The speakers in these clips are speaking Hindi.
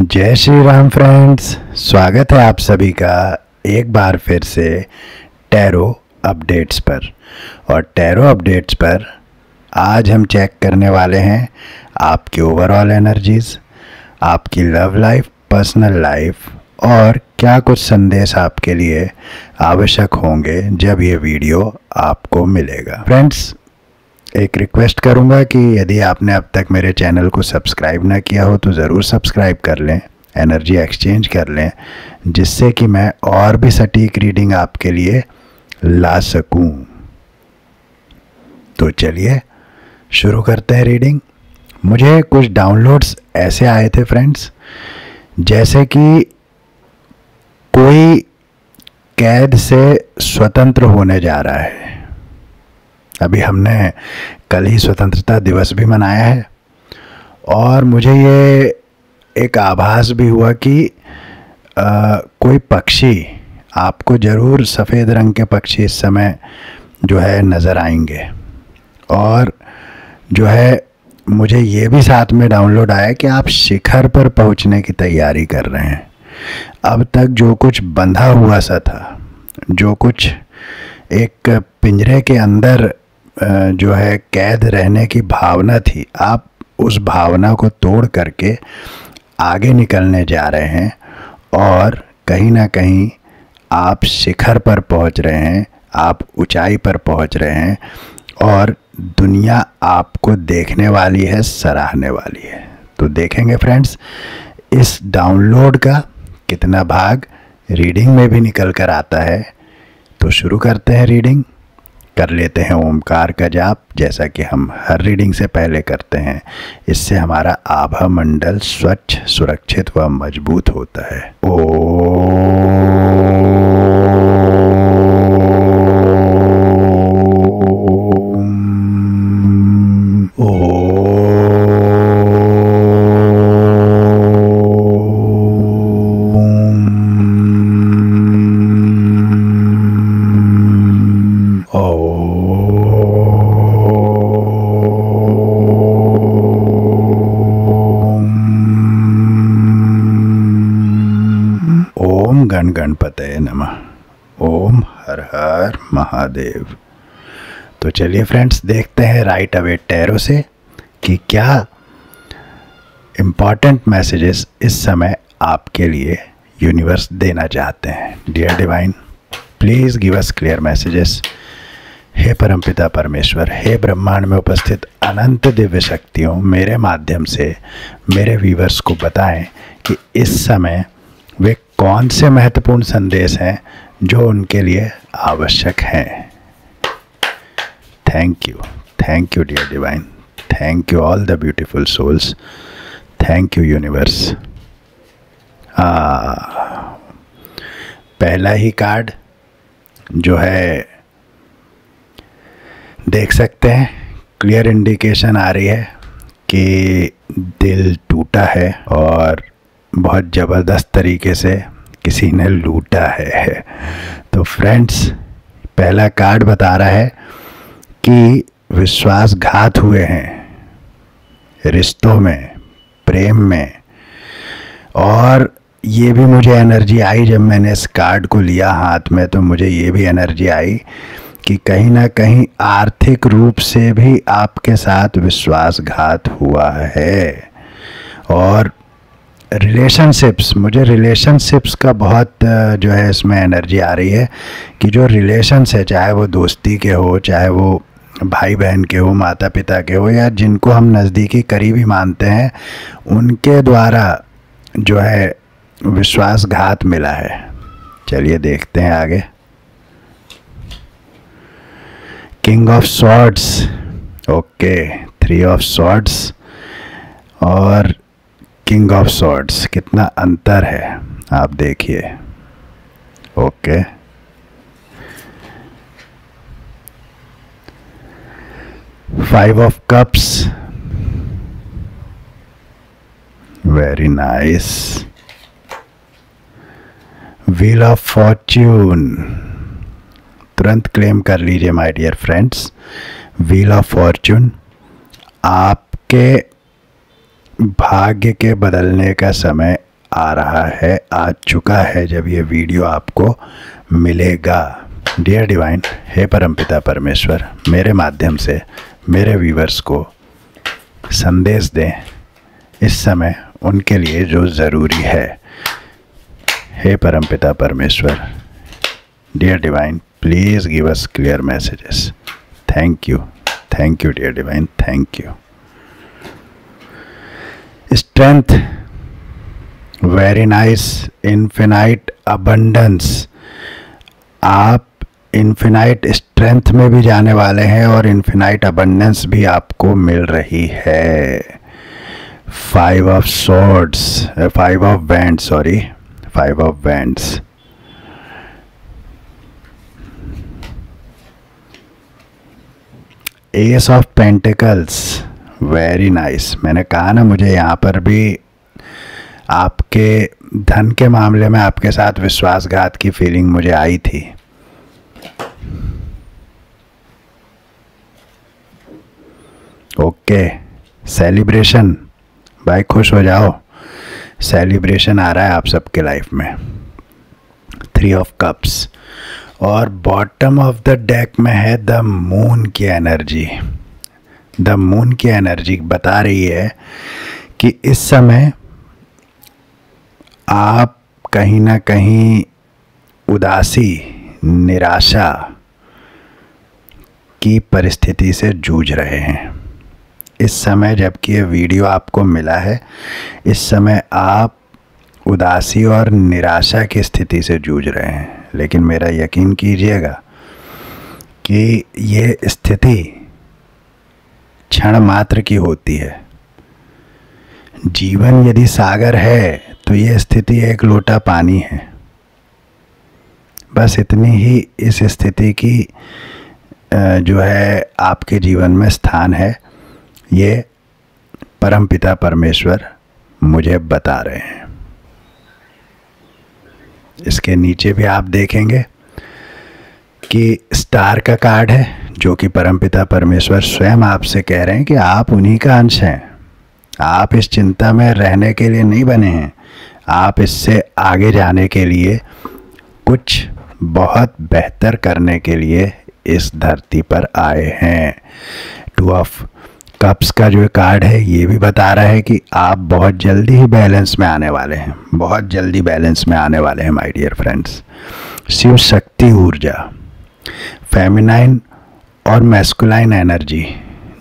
जय श्री राम फ्रेंड्स, स्वागत है आप सभी का एक बार फिर से टैरो अपडेट्स पर। और टैरो अपडेट्स पर आज हम चेक करने वाले हैं आपकी ओवरऑल एनर्जीज़, आपकी लव लाइफ, पर्सनल लाइफ और क्या कुछ संदेश आपके लिए आवश्यक होंगे जब ये वीडियो आपको मिलेगा। फ्रेंड्स, एक रिक्वेस्ट करूंगा कि यदि आपने अब तक मेरे चैनल को सब्सक्राइब ना किया हो तो ज़रूर सब्सक्राइब कर लें, एनर्जी एक्सचेंज कर लें, जिससे कि मैं और भी सटीक रीडिंग आपके लिए ला सकूं। तो चलिए शुरू करते हैं रीडिंग। मुझे कुछ डाउनलोड्स ऐसे आए थे फ्रेंड्स, जैसे कि कोई कैद से स्वतंत्र होने जा रहा है। अभी हमने कल ही स्वतंत्रता दिवस भी मनाया है और मुझे ये एक आभास भी हुआ कि कोई पक्षी, आपको ज़रूर सफ़ेद रंग के पक्षी इस समय जो है नज़र आएंगे। और जो है मुझे ये भी साथ में डाउनलोड आया कि आप शिखर पर पहुंचने की तैयारी कर रहे हैं। अब तक जो कुछ बंधा हुआ सा था, जो कुछ एक पिंजरे के अंदर जो है कैद रहने की भावना थी, आप उस भावना को तोड़ करके आगे निकलने जा रहे हैं और कहीं ना कहीं आप शिखर पर पहुंच रहे हैं, आप ऊंचाई पर पहुंच रहे हैं और दुनिया आपको देखने वाली है, सराहने वाली है। तो देखेंगे फ्रेंड्स इस डाउनलोड का कितना भाग रीडिंग में भी निकल कर आता है। तो शुरू करते हैं रीडिंग। कर लेते हैं ओमकार का जाप, जैसा कि हम हर रीडिंग से पहले करते हैं। इससे हमारा आभा मंडल स्वच्छ, सुरक्षित व मजबूत होता है। ओम गण गणपतये नमः। ओम हर हर महादेव। तो चलिए फ्रेंड्स, देखते हैं राइट अवे टैरो से कि क्या इम्पॉर्टेंट मैसेजेस इस समय आपके लिए यूनिवर्स देना चाहते हैं। Dear divine, please give us clear messages. हे परमपिता परमेश्वर, हे ब्रह्मांड में उपस्थित अनंत दिव्य शक्तियों, मेरे माध्यम से मेरे व्यूवर्स को बताएं कि इस समय वे कौन से महत्वपूर्ण संदेश हैं जो उनके लिए आवश्यक हैं। Thank you dear divine, thank you all the beautiful souls, thank you universe. पहला ही कार्ड जो है देख सकते हैं, क्लियर इंडिकेशन आ रही है कि दिल टूटा है और बहुत ज़बरदस्त तरीके से किसी ने लूटा है। तो फ्रेंड्स, पहला कार्ड बता रहा है कि विश्वासघात हुए हैं रिश्तों में, प्रेम में। और ये भी मुझे एनर्जी आई जब मैंने इस कार्ड को लिया हाथ में, तो मुझे ये भी एनर्जी आई कि कहीं ना कहीं आर्थिक रूप से भी आपके साथ विश्वासघात हुआ है। और रिलेशनशिप्स, मुझे रिलेशनशिप्स का बहुत जो है इसमें एनर्जी आ रही है कि जो रिलेशन्स है, चाहे वो दोस्ती के हो, चाहे वो भाई बहन के हो, माता पिता के हो, या जिनको हम नज़दीकी करीबी मानते हैं, उनके द्वारा जो है विश्वासघात मिला है। चलिए देखते हैं आगे। King of swords, okay, 3 of swords और किंग ऑफ सॉर्ड्स, कितना अंतर है आप देखिए। Okay, five of cups, very nice. Wheel of fortune, तुरंत क्लेम कर लीजिए my dear friends. Wheel of fortune आपके भाग्य के बदलने का समय आ रहा है, आ चुका है जब ये वीडियो आपको मिलेगा। डियर डिवाइन, हे परमपिता परमेश्वर, मेरे माध्यम से मेरे व्यूवर्स को संदेश दें इस समय उनके लिए जो ज़रूरी है। हे परमपिता परमेश्वर, dear divine, please give us clear messages. Thank you dear divine, thank you. Strength, very nice, infinite abundance. आप इन्फिनाइट स्ट्रेंथ में भी जाने वाले हैं और इन्फिनाइट अबंडेंस भी आपको मिल रही है। 5 of swords, 5 of wands, sorry, 5 of wands. S of pentacles, very nice. मैंने कहा ना, मुझे यहाँ पर भी आपके धन के मामले में आपके साथ विश्वासघात की फीलिंग मुझे आई थी। ओके, सेलिब्रेशन, भाई खुश हो जाओ, सेलिब्रेशन आ रहा है आप सबके लाइफ में। 3 ऑफ कप्स और बॉटम ऑफ द डेक में है द मून की एनर्जी। द मून की एनर्जी बता रही है कि इस समय आप कहीं ना कहीं उदासी, निराशा की परिस्थिति से जूझ रहे हैं। इस समय जबकि ये वीडियो आपको मिला है, इस समय आप उदासी और निराशा की स्थिति से जूझ रहे हैं। लेकिन मेरा यकीन कीजिएगा कि ये स्थिति क्षण मात्र की होती है। जीवन यदि सागर है तो ये स्थिति एक लोटा पानी है। बस इतनी ही इस स्थिति की जो है आपके जीवन में स्थान है, ये परमपिता परमेश्वर मुझे बता रहे हैं। इसके नीचे भी आप देखेंगे कि स्टार का कार्ड है, जो कि परमपिता परमेश्वर स्वयं आपसे कह रहे हैं कि आप उन्हीं का अंश हैं। आप इस चिंता में रहने के लिए नहीं बने हैं, आप इससे आगे जाने के लिए, कुछ बहुत बेहतर करने के लिए इस धरती पर आए हैं। 2 ऑफ कप्स का जो कार्ड है ये भी बता रहा है कि आप बहुत जल्दी ही बैलेंस में आने वाले हैं, बहुत जल्दी बैलेंस में आने वाले हैं my dear friends. Shiv Shakti ऊर्जा, फेमिनाइन और मैस्कुलाइन एनर्जी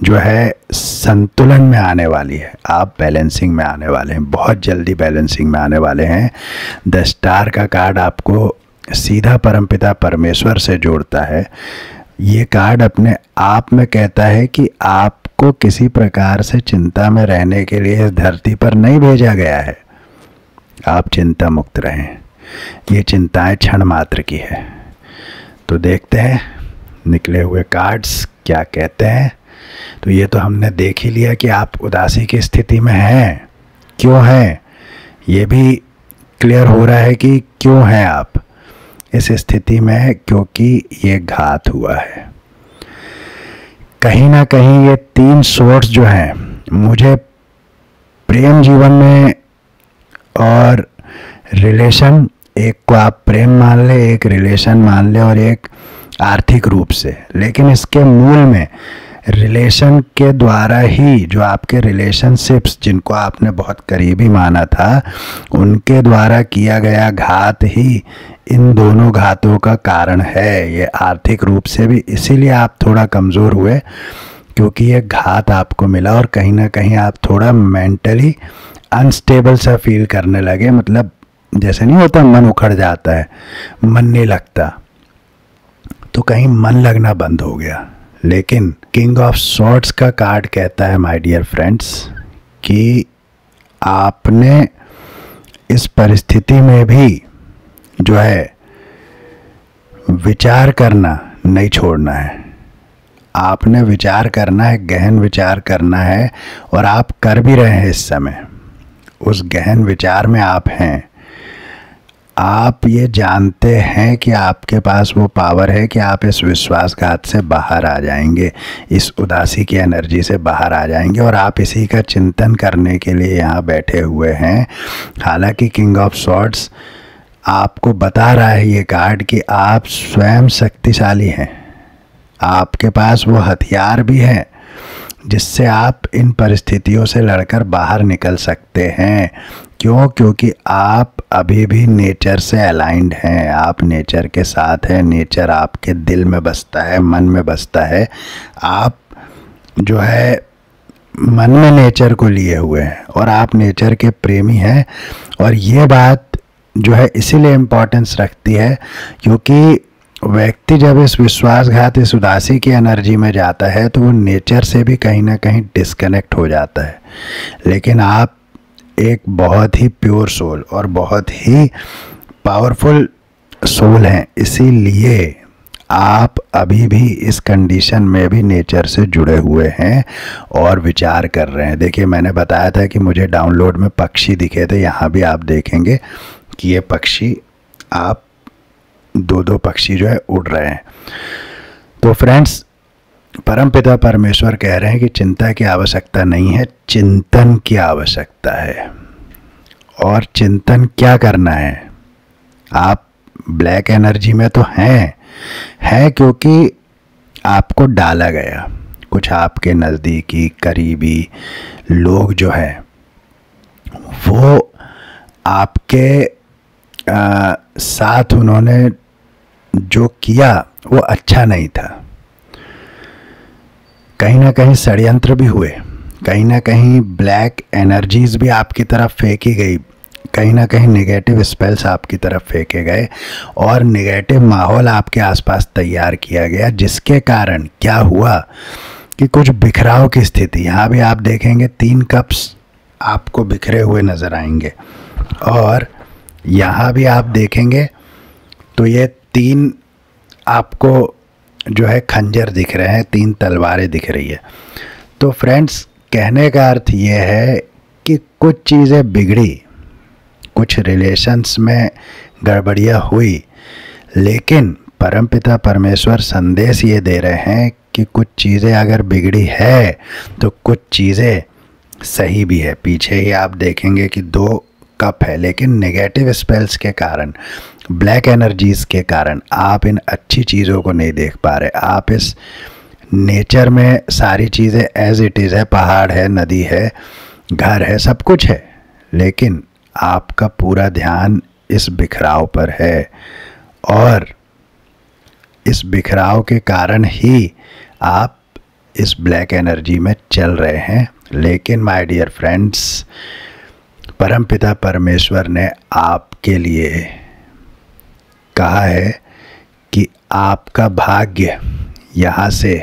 जो है संतुलन में आने वाली है। आप बैलेंसिंग में आने वाले हैं, बहुत जल्दी बैलेंसिंग में आने वाले हैं। द स्टार का कार्ड आपको सीधा परमपिता परमेश्वर से जोड़ता है। ये कार्ड अपने आप में कहता है कि आपको किसी प्रकार से चिंता में रहने के लिए इस धरती पर नहीं भेजा गया है। आप चिंता मुक्त रहें, ये चिंताएं क्षण मात्र की है। तो देखते हैं निकले हुए कार्ड्स क्या कहते हैं। तो ये तो हमने देख ही लिया कि आप उदासी की स्थिति में हैं। क्यों हैं ये भी क्लियर हो रहा है कि क्यों हैं आप इस स्थिति में, क्योंकि ये घात हुआ है। कहीं ना कहीं ये 3 सोर्स जो हैं, मुझे प्रेम जीवन में और रिलेशन, एक को आप प्रेम मान ले, एक रिलेशन मान ले और एक आर्थिक रूप से, लेकिन इसके मूल में रिलेशन के द्वारा ही, जो आपके रिलेशनशिप्स जिनको आपने बहुत करीबी माना था, उनके द्वारा किया गया घात ही इन दोनों घातों का कारण है। ये आर्थिक रूप से भी इसीलिए आप थोड़ा कमज़ोर हुए, क्योंकि ये घात आपको मिला और कहीं ना कहीं आप थोड़ा मेंटली अनस्टेबल सा फील करने लगे। मतलब जैसे नहीं होता, मन उखड़ जाता है, मन नहीं लगता, तो कहीं मन लगना बंद हो गया। लेकिन किंग ऑफ सॉर्ड्स का कार्ड कहता है माय डियर फ्रेंड्स कि आपने इस परिस्थिति में भी जो है विचार करना नहीं छोड़ना है। आपने विचार करना है, गहन विचार करना है, और आप कर भी रहे हैं इस समय। उस गहन विचार में आप हैं। आप ये जानते हैं कि आपके पास वो पावर है कि आप इस विश्वासघात से बाहर आ जाएंगे, इस उदासी की एनर्जी से बाहर आ जाएंगे, और आप इसी का चिंतन करने के लिए यहाँ बैठे हुए हैं। हालांकि किंग ऑफ सॉर्ड्स आपको बता रहा है ये कार्ड कि आप स्वयं शक्तिशाली हैं, आपके पास वो हथियार भी है जिससे आप इन परिस्थितियों से लड़कर बाहर निकल सकते हैं। क्यों? क्योंकि आप अभी भी नेचर से अलाइंड हैं, आप नेचर के साथ हैं, नेचर आपके दिल में बसता है, मन में बसता है। आप जो है मन में नेचर को लिए हुए हैं और आप नेचर के प्रेमी हैं। और ये बात जो है इसीलिए इम्पोर्टेंस रखती है क्योंकि व्यक्ति जब इस विश्वासघात, इस उदासी की एनर्जी में जाता है तो वो नेचर से भी कहीं ना कहीं डिस्कनेक्ट हो जाता है। लेकिन आप एक बहुत ही प्योर सोल और बहुत ही पावरफुल सोल हैं, इसीलिए आप अभी भी इस कंडीशन में भी नेचर से जुड़े हुए हैं और विचार कर रहे हैं। देखिए, मैंने बताया था कि मुझे डाउनलोड में पक्षी दिखे थे, यहाँ भी आप देखेंगे कि ये पक्षी, आप दो पक्षी जो है उड़ रहे हैं। तो फ्रेंड्स, परमपिता परमेश्वर कह रहे हैं कि चिंता की आवश्यकता नहीं है, चिंतन की आवश्यकता है। और चिंतन क्या करना है? आप ब्लैक एनर्जी में तो हैं क्योंकि आपको डाला गया, कुछ आपके नज़दीकी करीबी लोग जो हैं वो आपके साथ उन्होंने जो किया वो अच्छा नहीं था। कहीं ना कहीं षड्यंत्र भी हुए, कहीं ना कहीं ब्लैक एनर्जीज भी आपकी तरफ फेंकी गई, कहीं ना कहीं नेगेटिव स्पेल्स आपकी तरफ फेंके गए और नेगेटिव माहौल आपके आसपास तैयार किया गया, जिसके कारण क्या हुआ कि कुछ बिखराव की स्थिति, यहाँ भी आप देखेंगे 3 कप्स आपको बिखरे हुए नज़र आएंगे और यहाँ भी आप देखेंगे तो ये 3 आपको जो है खंजर दिख रहे हैं, 3 तलवारें दिख रही है। तो फ्रेंड्स, कहने का अर्थ ये है कि कुछ चीज़ें बिगड़ी, कुछ रिलेशंस में गड़बड़ियाँ हुई, लेकिन परमपिता परमेश्वर संदेश ये दे रहे हैं कि कुछ चीज़ें अगर बिगड़ी है तो कुछ चीज़ें सही भी है। पीछे ही आप देखेंगे कि 2 कप है, लेकिन नेगेटिव स्पेल्स के कारण, ब्लैक एनर्जीज के कारण आप इन अच्छी चीज़ों को नहीं देख पा रहे। आप इस नेचर में सारी चीज़ें एज इट इज़ है, पहाड़ है, नदी है, घर है, सब कुछ है, लेकिन आपका पूरा ध्यान इस बिखराव पर है और इस बिखराव के कारण ही आप इस ब्लैक एनर्जी में चल रहे हैं। लेकिन माय डियर फ्रेंड्स, परमपिता परमेश्वर ने आपके लिए कहा है कि आपका भाग्य यहाँ से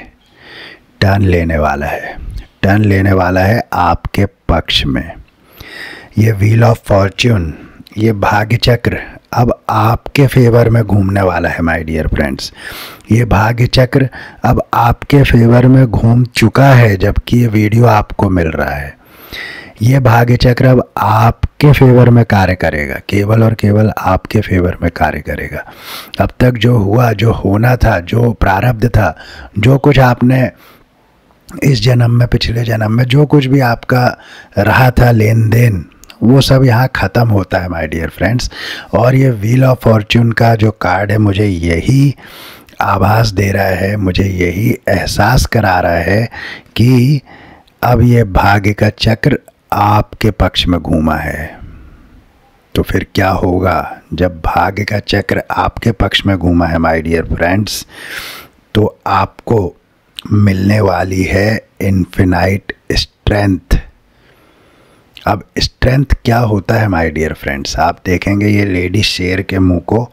टर्न लेने वाला है, टर्न लेने वाला है आपके पक्ष में। ये व्हील ऑफ फॉर्च्यून, ये भाग्य चक्र अब आपके फेवर में घूमने वाला है माय डियर फ्रेंड्स। ये भाग्य चक्र अब आपके फेवर में घूम चुका है जबकि ये वीडियो आपको मिल रहा है। ये भाग्य चक्र अब आपके फेवर में कार्य करेगा, केवल और केवल आपके फेवर में कार्य करेगा। अब तक जो हुआ, जो होना था, जो प्रारब्ध था, जो कुछ आपने इस जन्म में, पिछले जन्म में जो कुछ भी आपका रहा था लेन देन, वो सब यहाँ ख़त्म होता है माय डियर फ्रेंड्स। और ये व्हील ऑफ फॉर्च्यून का जो कार्ड है मुझे यही आभास दे रहा है, मुझे यही एहसास करा रहा है कि अब ये भाग्य का चक्र आपके पक्ष में घूमा है। तो फिर क्या होगा जब भाग्य का चक्र आपके पक्ष में घूमा है माय डियर फ्रेंड्स? तो आपको मिलने वाली है इन्फिनाइट स्ट्रेंथ। अब स्ट्रेंथ क्या होता है माय डियर फ्रेंड्स? आप देखेंगे ये लेडी शेर के मुंह को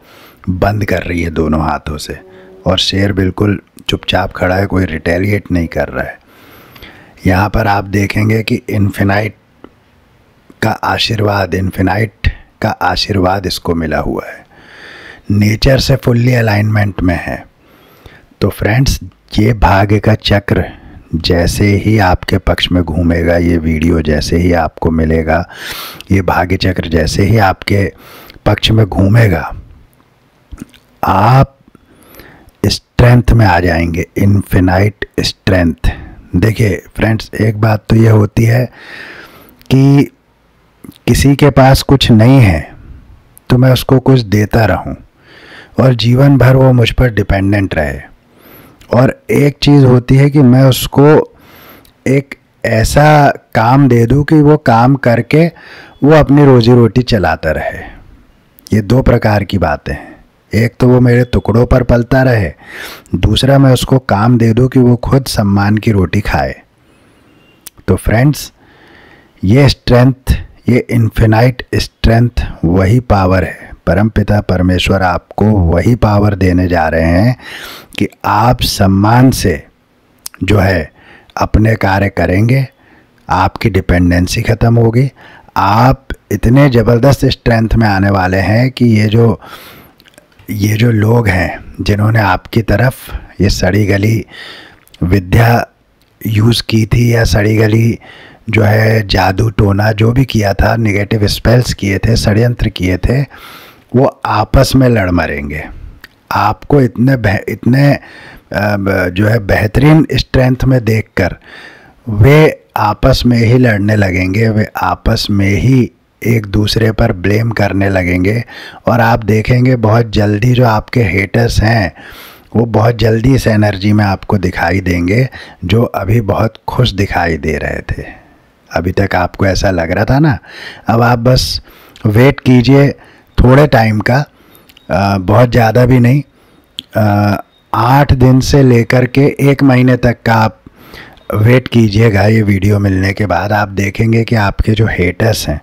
बंद कर रही है दोनों हाथों से और शेर बिल्कुल चुपचाप खड़ा है, कोई रिटेलिएट नहीं कर रहा है। यहाँ पर आप देखेंगे कि इन्फिनाइट का आशीर्वाद, इन्फिनाइट का आशीर्वाद इसको मिला हुआ है, नेचर से फुल्ली अलाइनमेंट में है। तो फ्रेंड्स, ये भाग्य का चक्र जैसे ही आपके पक्ष में घूमेगा, ये वीडियो जैसे ही आपको मिलेगा, ये भाग्य चक्र जैसे ही आपके पक्ष में घूमेगा, आप स्ट्रेंथ में आ जाएंगे, इन्फिनाइट स्ट्रेंथ। देखिए फ्रेंड्स, एक बात तो ये होती है कि किसी के पास कुछ नहीं है तो मैं उसको कुछ देता रहूं और जीवन भर वो मुझ पर डिपेंडेंट रहे, और एक चीज़ होती है कि मैं उसको एक ऐसा काम दे दूं कि वो काम करके वो अपनी रोजी रोटी चलाता रहे। ये दो प्रकार की बातें हैं। एक तो वो मेरे टुकड़ों पर पलता रहे, दूसरा मैं उसको काम दे दूं कि वो खुद सम्मान की रोटी खाए। तो फ्रेंड्स, ये स्ट्रेंथ, ये इन्फिनाइट स्ट्रेंथ वही पावर है। परमपिता परमेश्वर आपको वही पावर देने जा रहे हैं कि आप सम्मान से जो है अपने कार्य करेंगे, आपकी डिपेंडेंसी ख़त्म होगी, आप इतने ज़बरदस्त स्ट्रेंथ में आने वाले हैं कि ये जो लोग हैं जिन्होंने आपकी तरफ ये सड़ी गली विद्या यूज़ की थी, या सड़ी गली जो है जादू टोना जो भी किया था, नेगेटिव स्पेल्स किए थे, षड्यंत्र किए थे, वो आपस में लड़ मरेंगे। आपको इतने जो है बेहतरीन स्ट्रेंथ में देखकर वे आपस में ही लड़ने लगेंगे, वे आपस में ही एक दूसरे पर ब्लेम करने लगेंगे, और आप देखेंगे बहुत जल्दी जो आपके हेटर्स हैं वो बहुत जल्दी इस एनर्जी में आपको दिखाई देंगे, जो अभी बहुत खुश दिखाई दे रहे थे। अभी तक आपको ऐसा लग रहा था ना, अब आप बस वेट कीजिए थोड़े टाइम का, बहुत ज़्यादा भी नहीं, 8 दिन से लेकर के 1 महीने तक का आप वेट कीजिएगा। ये वीडियो मिलने के बाद आप देखेंगे कि आपके जो हेटर्स हैं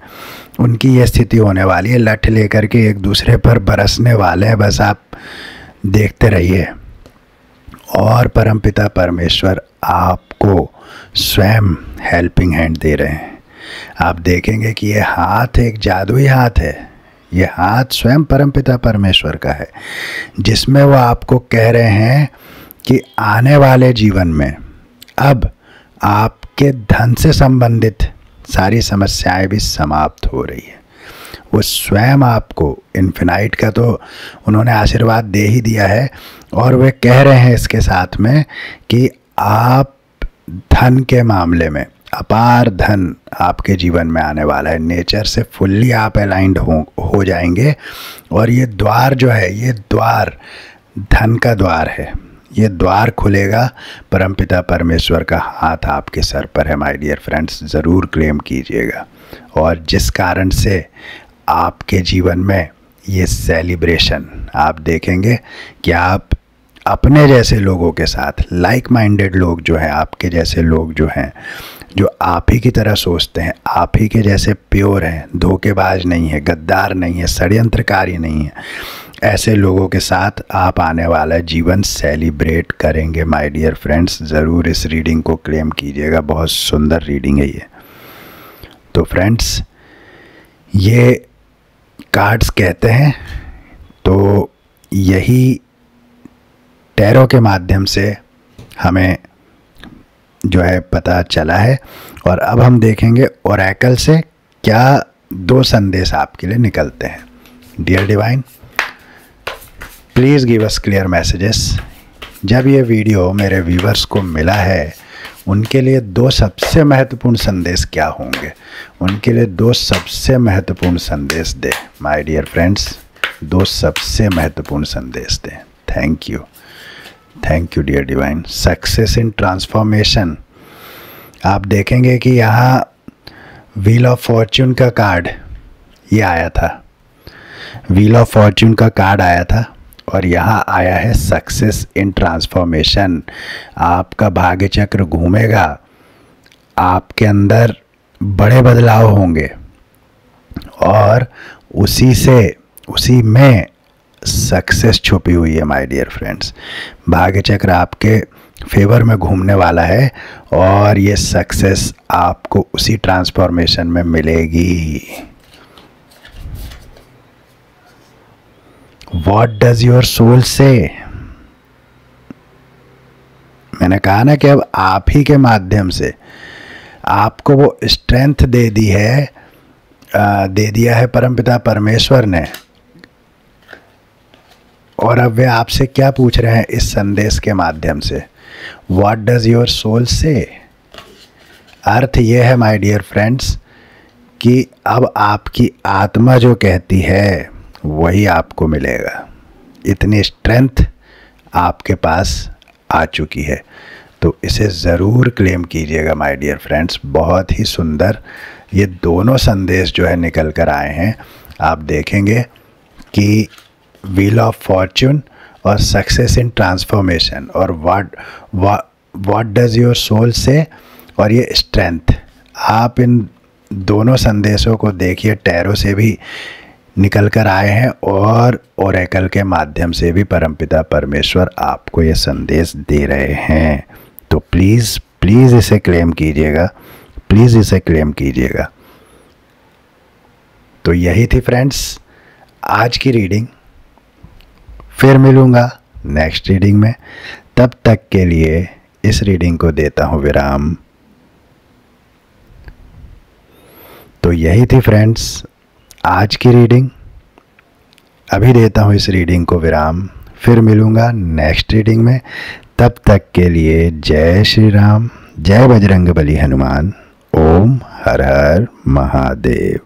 उनकी ये स्थिति होने वाली है, लठ लेकर के एक दूसरे पर बरसने वाले हैं। बस आप देखते रहिए, और परमपिता परमेश्वर आपको स्वयं हेल्पिंग हैंड दे रहे हैं। आप देखेंगे कि ये हाथ एक जादुई हाथ है, ये हाथ स्वयं परमपिता परमेश्वर का है, जिसमें वो आपको कह रहे हैं कि आने वाले जीवन में अब आपके धन से संबंधित सारी समस्याएं भी समाप्त हो रही है। वो स्वयं आपको इन्फिनाइट का तो उन्होंने आशीर्वाद दे ही दिया है, और वे कह रहे हैं इसके साथ में कि आप धन के मामले में अपार धन आपके जीवन में आने वाला है। नेचर से फुल्ली आप अलाइंड हो जाएंगे, और ये द्वार जो है, ये द्वार धन का द्वार है, ये द्वार खुलेगा। परमपिता परमेश्वर का हाथ आपके सर पर है माय डियर फ्रेंड्स, ज़रूर क्लेम कीजिएगा। और जिस कारण से आपके जीवन में ये सेलिब्रेशन आप देखेंगे कि आप अपने जैसे लोगों के साथ, लाइक माइंडेड लोग जो हैं, आपके जैसे लोग जो हैं, जो आप ही की तरह सोचते हैं, आप ही के जैसे प्योर हैं, धोखेबाज नहीं है, गद्दार नहीं है, षड्यंत्रकारी नहीं है, ऐसे लोगों के साथ आप आने वाला जीवन सेलिब्रेट करेंगे माय डियर फ्रेंड्स। ज़रूर इस रीडिंग को क्लेम कीजिएगा, बहुत सुंदर रीडिंग है ये। तो फ्रेंड्स, ये कार्ड्स कहते हैं, तो यही टैरो के माध्यम से हमें जो है पता चला है, और अब हम देखेंगे ओरेकल से क्या 2 संदेश आपके लिए निकलते हैं। Dear divine, please give us clear messages. जब ये वीडियो मेरे व्यूवर्स को मिला है, उनके लिए 2 सबसे महत्वपूर्ण संदेश क्या होंगे, उनके लिए 2 सबसे महत्वपूर्ण संदेश दें माय डियर फ्रेंड्स, 2 सबसे महत्वपूर्ण संदेश दें। Thank you dear divine. Success in transformation, आप देखेंगे कि यहाँ व्हील ऑफ फॉर्च्यून का कार्ड ये आया था, व्हील ऑफ फॉर्च्यून का कार्ड आया था, और यहाँ आया है सक्सेस इन ट्रांसफॉर्मेशन। आपका भाग्य चक्र घूमेगा, आपके अंदर बड़े बदलाव होंगे, और उसी में सक्सेस छुपी हुई है माय डियर फ्रेंड्स। भाग्य चक्र आपके फेवर में घूमने वाला है, और ये सक्सेस आपको उसी ट्रांसफॉर्मेशन में मिलेगी। What does your soul say? मैंने कहा ना कि अब आप ही के माध्यम से आपको वो स्ट्रेंथ दे दिया है परमपिता परमेश्वर ने, और अब वे आपसे क्या पूछ रहे हैं इस संदेश के माध्यम से? व्हाट डज योर सोल से? अर्थ ये है माय डियर फ्रेंड्स कि अब आपकी आत्मा जो कहती है वही आपको मिलेगा। इतनी स्ट्रेंथ आपके पास आ चुकी है, तो इसे ज़रूर क्लेम कीजिएगा माय डियर फ्रेंड्स। बहुत ही सुंदर ये दोनों संदेश जो है निकल कर आए हैं। आप देखेंगे कि व्हील ऑफ फॉर्च्यून और सक्सेस इन ट्रांसफॉर्मेशन और व्हाट डज योर सोल से और ये स्ट्रेंथ, आप इन दोनों संदेशों को देखिए। टैरो से भी निकल कर आए हैं और ओरेकल के माध्यम से भी परमपिता परमेश्वर आपको ये संदेश दे रहे हैं। तो प्लीज़ प्लीज़ इसे क्लेम कीजिएगा, प्लीज़ इसे क्लेम कीजिएगा। तो यही थी फ्रेंड्स आज की रीडिंग। फिर मिलूँगा नेक्स्ट रीडिंग में, तब तक के लिए इस रीडिंग को देता हूँ विराम। तो यही थी फ्रेंड्स आज की रीडिंग। अभी देता हूँ इस रीडिंग को विराम, फिर मिलूँगा नेक्स्ट रीडिंग में। तब तक के लिए जय श्री राम, जय बजरंगबली हनुमान। ओम हर हर महादेव।